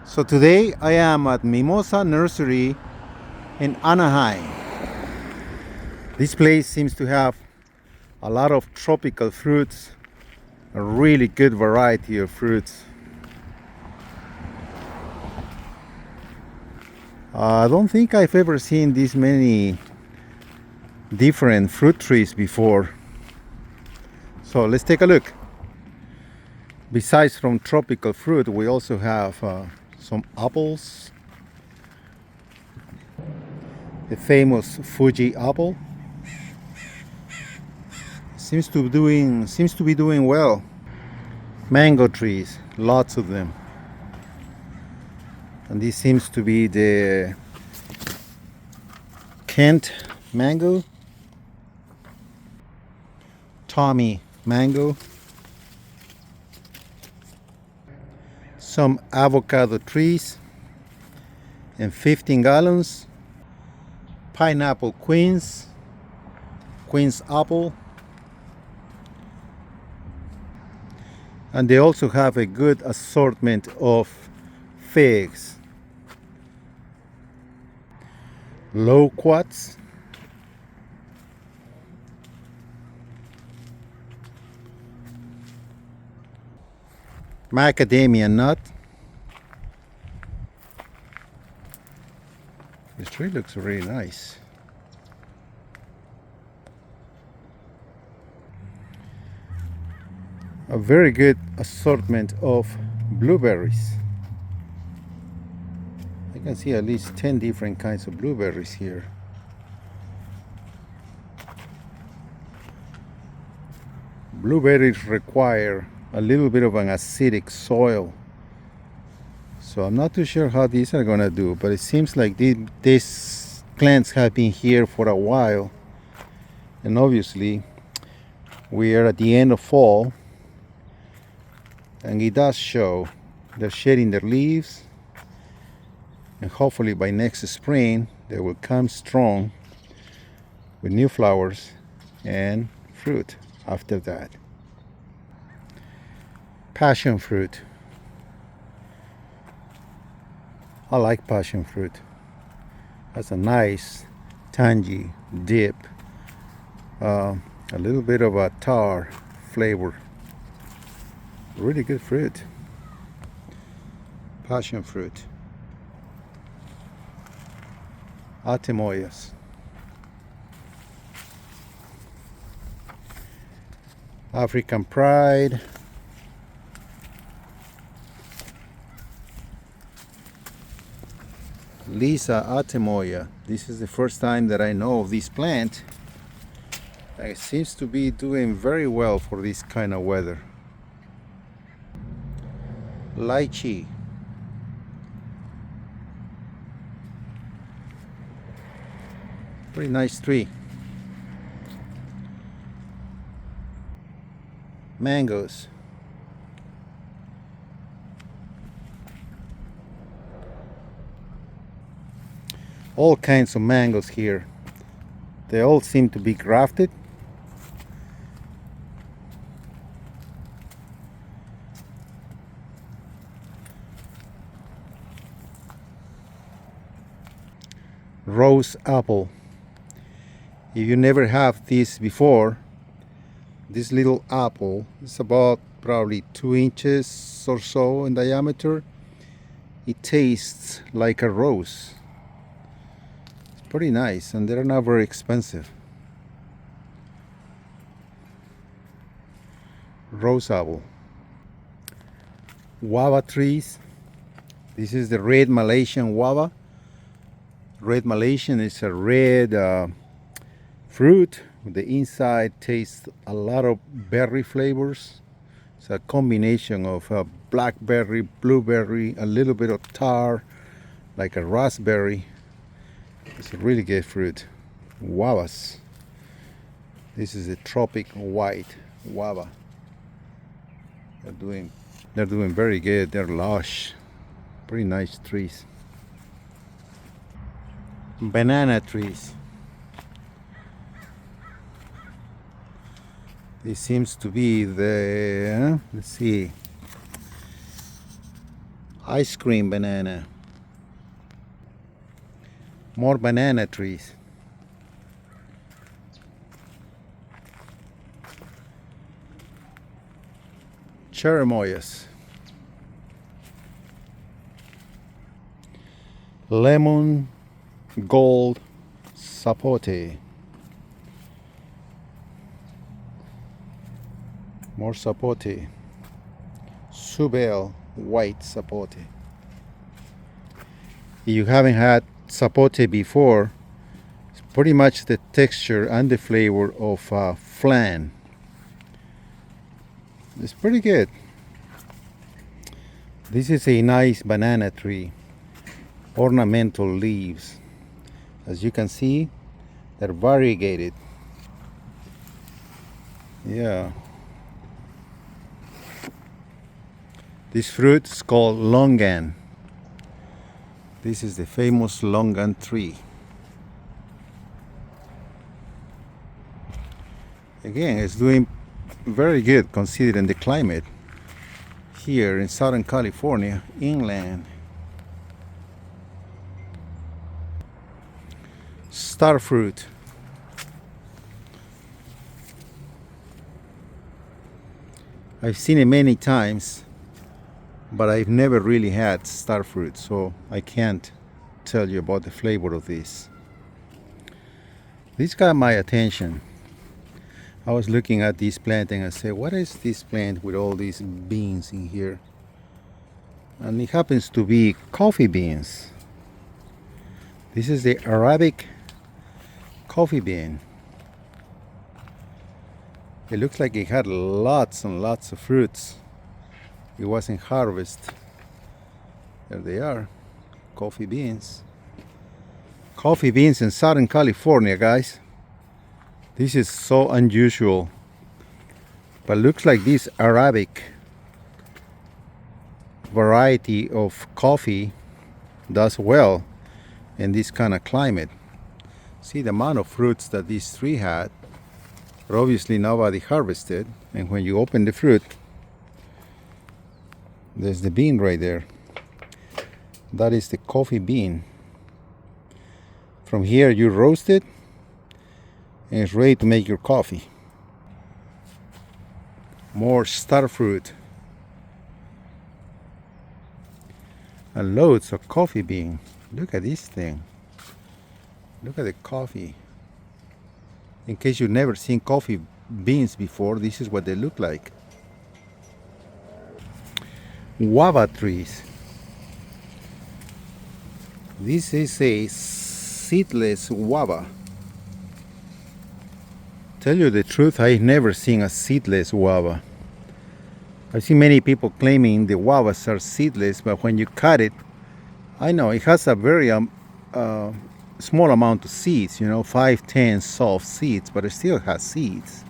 So today I am at Mimosa Nursery in Anaheim. This place seems to have a lot of tropical fruits, a really good variety of fruits. I don't think I've ever seen this many different fruit trees before. So let's take a look. Besides from tropical fruit, we also have some apples. The famous Fuji apple seems to be doing well. Mango trees, lots of them. And this seems to be the Kent mango, Tommy mango, some avocado trees, and 15 gallons, pineapple queens apple, and they also have a good assortment of figs, loquats, macadamia nut. This tree looks really nice. A very good assortment of blueberries. I can see at least 10 different kinds of blueberries here. Blueberries require a little bit of an acidic soil, so I'm not too sure how these are gonna do, but it seems like these plants have been here for a while, and obviously we are at the end of fall, and it does show they're shedding their leaves, and hopefully by next spring they will come strong with new flowers and fruit after that. Passion fruit. I like passion fruit. That's a nice tangy dip, a little bit of a tar flavor. Really good fruit. Passion fruit. Atemoyas. African pride. Lisa Atemoya. This is the first time that I know of this plant. It seems to be doing very well for this kind of weather. Lychee. Pretty nice tree. Mangoes. All kinds of mangoes here. They all seem to be grafted. Rose apple. If you never have this before, this little apple is about probably 2 inches or so in diameter. It tastes like a rose. It's pretty nice, and they're not very expensive. Rose apple. Guava trees. This is the red Malaysian guava. Red Malaysian is a red fruit. The inside tastes a lot of berry flavors. It's a combination of blackberry, blueberry, a little bit of tar, like a raspberry. It's a really good fruit. Guavas. This is a tropic white guava. They're doing very good. They're lush. Pretty nice trees. Banana trees. This seems to be the, let's see, Ice cream banana. More banana trees. Cherimoyas. Lemon gold sapote. More sapote. Subel white sapote. If you haven't had sapote before, it's pretty much the texture and the flavor of flan. It's pretty good. This is a nice banana tree. Ornamental leaves. As you can see, they're variegated. Yeah. This fruit is called longan. This is the famous longan tree. Again, it's doing very good considering the climate here in Southern California, inland. Starfruit. I've seen it many times, but I've never really had starfruit, so I can't tell you about the flavor of this. This got my attention. I was looking at this plant and I said, what is this plant with all these beans in here? And it happens to be coffee beans. This is the Arabic coffee bean. It looks like it had lots and lots of fruits. It wasn't harvested. There they are, coffee beans. Coffee beans in Southern California, guys. This is so unusual. But looks like this Arabic variety of coffee does well in this kind of climate. See the amount of fruits that this tree had. But obviously nobody harvested. And when you open the fruit, there's the bean right there. That is the coffee bean. From here you roast it and it's ready to make your coffee. More starfruit. And loads of coffee bean. Look at this thing. Look at the coffee. In case you've never seen coffee beans before, this is what they look like. Guava trees. This is a seedless guava. Tell you the truth, I've never seen a seedless guava. I've seen many people claiming the guavas are seedless, but when you cut it, I know it has a very small amount of seeds, 5, 10 soft seeds, but it still has seeds.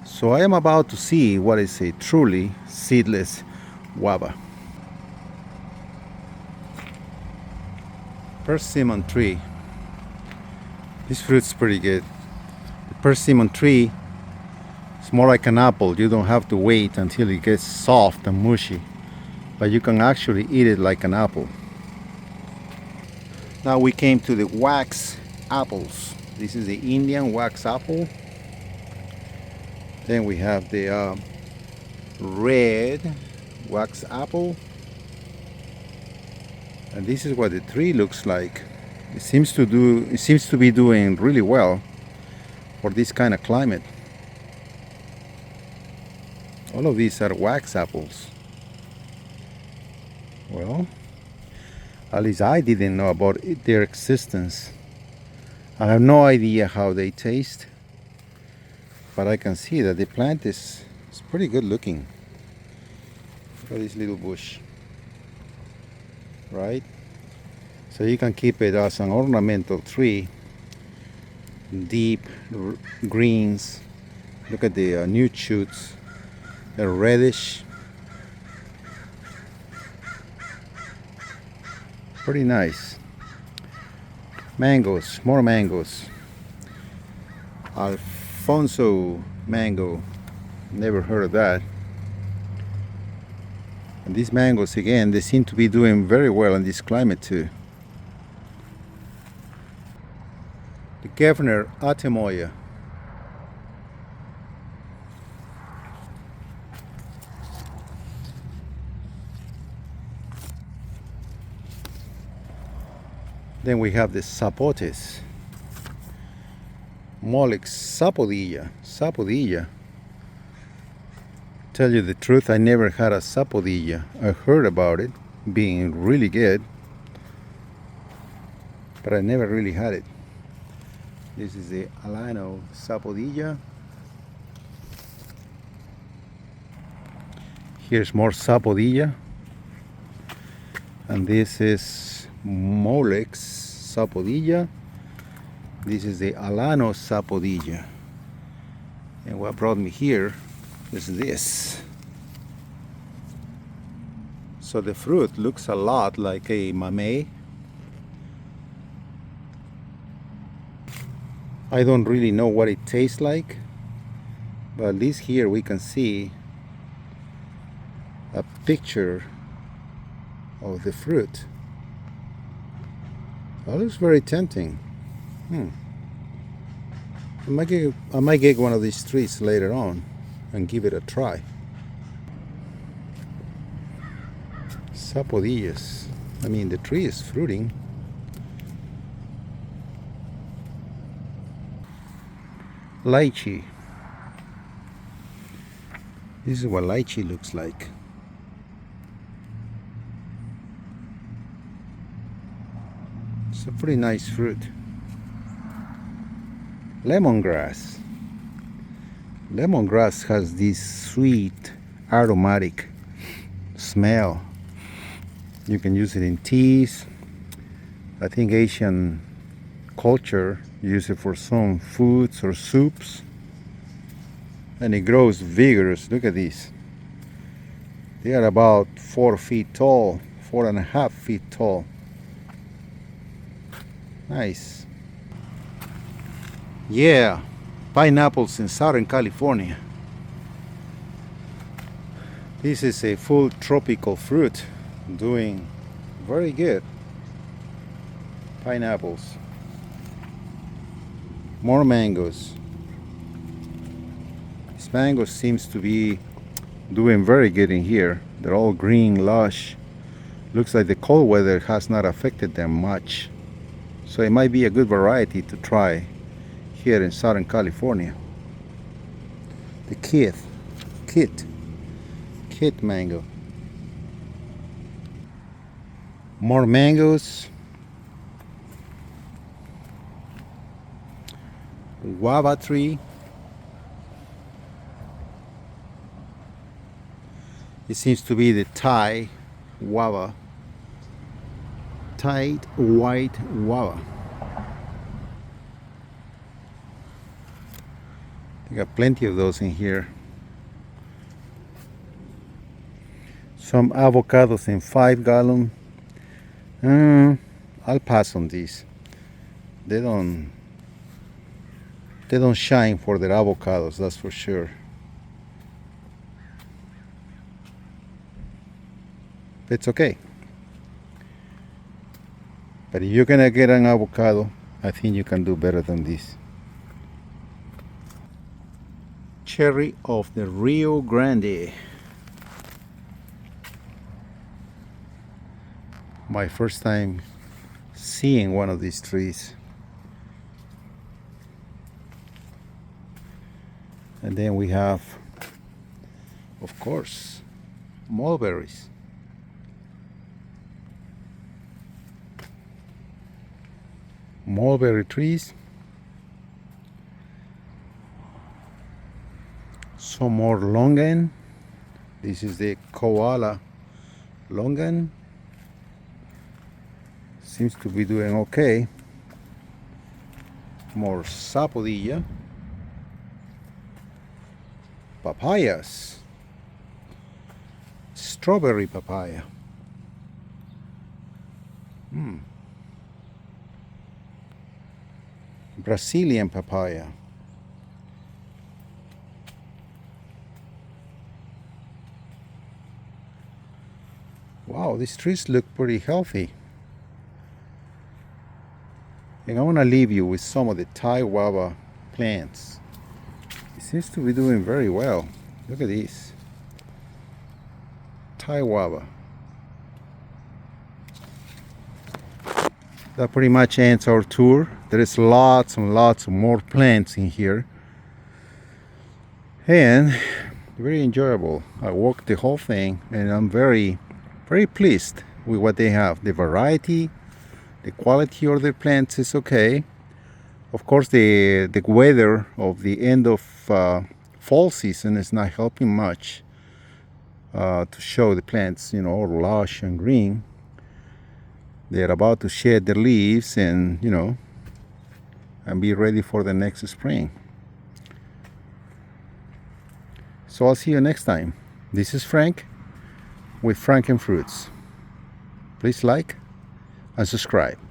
So I am about to see what is a truly seedless guava. Persimmon tree. This fruit's pretty good. The persimmon tree is more like an apple. You don't have to wait until it gets soft and mushy, but you can actually eat it like an apple. Now we came to the wax apples. This is the Indian wax apple. Then we have the red wax apple. And this is what the tree looks like. It seems to be doing really well for this kind of climate. All of these are wax apples. Well, at least I didn't know about their existence. I have no idea how they taste, but I can see that the plant is pretty good looking. Look at this little bush, right? So you can keep it as an ornamental tree. Deep greens. Look at the new shoots. They're reddish. Pretty nice. Mangoes, more mangoes. Alfonso mango. Never heard of that. And these mangoes, again, they seem to be doing very well in this climate too. The Governor Atemoya. Then we have the sapotes. Molex Sapodilla. Sapodilla. Tell you the truth, I never had a Sapodilla. I heard about it being really good, but I never really had it. This is the Anaheim Sapodilla. Here's more Sapodilla. And this is Molex Sapodilla. This is the Alano Sapodilla. And what brought me here is this. So the fruit looks a lot like a mamey. I don't really know what it tastes like, but at least here we can see a picture of the fruit. That looks very tempting. I might get one of these trees later on and give it a try. Sapodillas. I mean, the tree is fruiting. Lychee. This is what lychee looks like. It's a pretty nice fruit. Lemongrass. Lemongrass has this sweet, aromatic smell. You can use it in teas. I think Asian culture use it for some foods or soups. And it grows vigorous. Look at these. They are about 4 feet tall, 4.5 feet tall. Nice. Yeah, pineapples in Southern California. This is a full tropical fruit doing very good. Pineapples. More mangoes. This mango seems to be doing very good in here. They're all green, lush. Looks like the cold weather has not affected them much. So it might be a good variety to try here in Southern California. The kit mango. More mangoes. Guava tree. It seems to be the Thai guava. Thai white guava. We got plenty of those in here. Some avocados in 5-gallon. I'll pass on these. They don't shine for their avocados, that's for sure. It's okay. But if you're gonna get an avocado, I think you can do better than this. Cherry of the Rio Grande. My first time seeing one of these trees. And then we have, of course, mulberries. Mulberry trees. Some more longan. This is the koala longan. Seems to be doing okay. More sapodilla. Papayas. Strawberry papaya. Brazilian papaya. these trees look pretty healthy. And I want to leave you with some of the Thai guava plants. It seems to be doing very well. Look at these. Thai guava. That pretty much ends our tour. There is lots and lots of more plants in here. And very enjoyable. I walked the whole thing and I'm very pleased with what they have. The variety, the quality of the plants is okay. Of course, the weather of the end of fall season is not helping much to show the plants, all lush and green. They're about to shed their leaves and, and be ready for the next spring. So I'll see you next time. This is Frank with Frank and Fruits. Please like and subscribe.